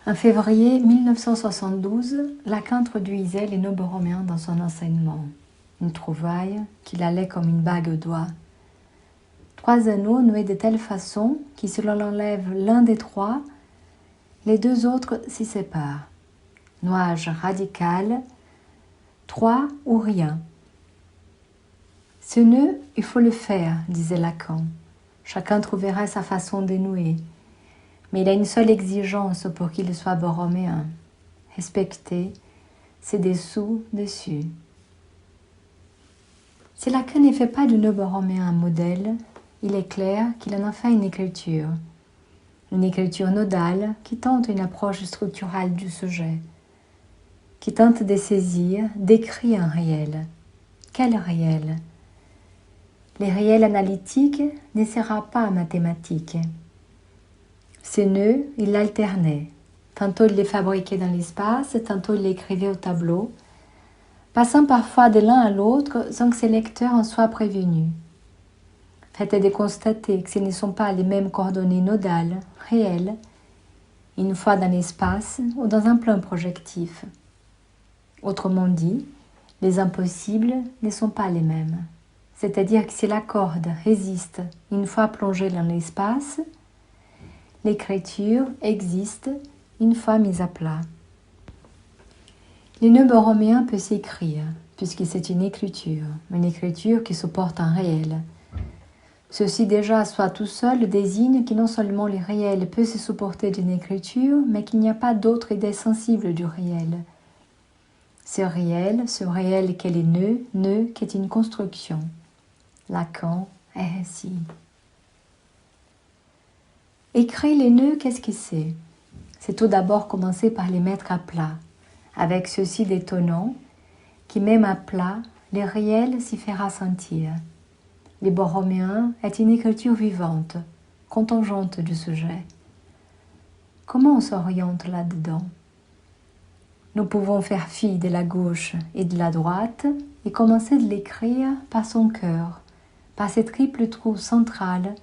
En février 1972, Lacan introduisait les nœuds borroméens dans son enseignement, une trouvaille qu'il allait comme une bague au doigt. 3 anneaux noués de telle façon que si l'on enlève l'un des 3, les 2 autres s'y séparent. Nouage radical, 3 ou rien. Ce nœud, il faut le faire, disait Lacan. Chacun trouverait sa façon de nouer. Mais il a une seule exigence pour qu'il soit borroméen. Respecter, c'est dessous-dessus. Si Lacan ne fait pas du nœud borroméen un modèle, il est clair qu'il en a fait une écriture nodale qui tente une approche structurale du sujet, qui tente de saisir, d'écrire un réel. Quel réel? Les réels analytiques ne sera pas mathématique. Ces nœuds, il l'alternait. Tantôt il les fabriquait dans l'espace, tantôt il les écrivait au tableau, passant parfois de l'un à l'autre sans que ses lecteurs en soient prévenus. Faites de constater que ce ne sont pas les mêmes coordonnées nodales, réelles, une fois dans l'espace ou dans un plan projectif. Autrement dit, les impossibles ne sont pas les mêmes. C'est-à-dire que si la corde résiste une fois plongée dans l'espace, l'écriture existe une fois mise à plat. Le nœud borroméen peut s'écrire, puisque c'est une écriture qui supporte un réel. Ceci déjà, soit tout seul, désigne que non seulement le réel peut se supporter d'une écriture, mais qu'il n'y a pas d'autre idée sensible du réel. Ce réel qu'est les nœud qui est une construction. Lacan est ainsi. Écrire les nœuds, qu'est-ce que c'est? C'est tout d'abord commencer par les mettre à plat, avec ceci d'étonnant, qui même à plat, le réel s'y fera sentir. Le borroméen est une écriture vivante, contingente du sujet. Comment on s'oriente là-dedans? Nous pouvons faire fi de la gauche et de la droite et commencer de l'écrire par son cœur, par ce triple trou central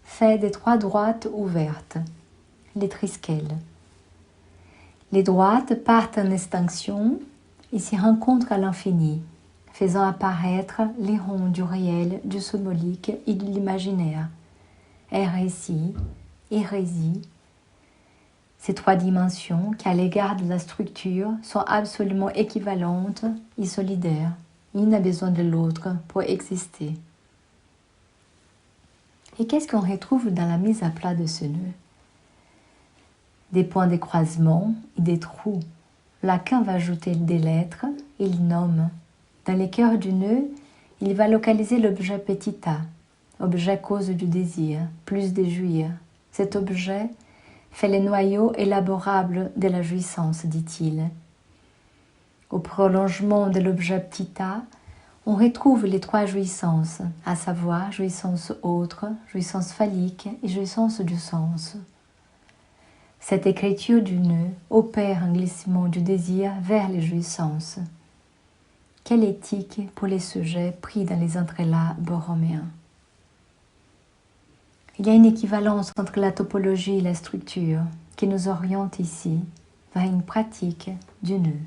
fait des 3 droites ouvertes, les trisquelles. Les droites partent en extinction et s'y rencontrent à l'infini, faisant apparaître les ronds du réel, du symbolique et de l'imaginaire. Récit, hérésie. Ces 3 dimensions qui, à l'égard de la structure, sont absolument équivalentes et solidaires. Il n'a besoin de l'autre pour exister. Et qu'est-ce qu'on retrouve dans la mise à plat de ce nœud? Des points de croisement et des trous. Lacan va ajouter des lettres et il nomme. Dans les cœurs du nœud, il va localiser l'objet petit a, objet cause du désir, plus de jouir. Cet objet fait le noyau élaborable de la jouissance, dit-il. Au prolongement de l'objet petit a, on retrouve les 3 jouissances, à savoir jouissance autre, jouissance phallique et jouissance du sens. Cette écriture du nœud opère un glissement du désir vers les jouissances. Quelle éthique pour les sujets pris dans les entrelacs borroméens? Il y a une équivalence entre la topologie et la structure qui nous oriente ici vers une pratique du nœud.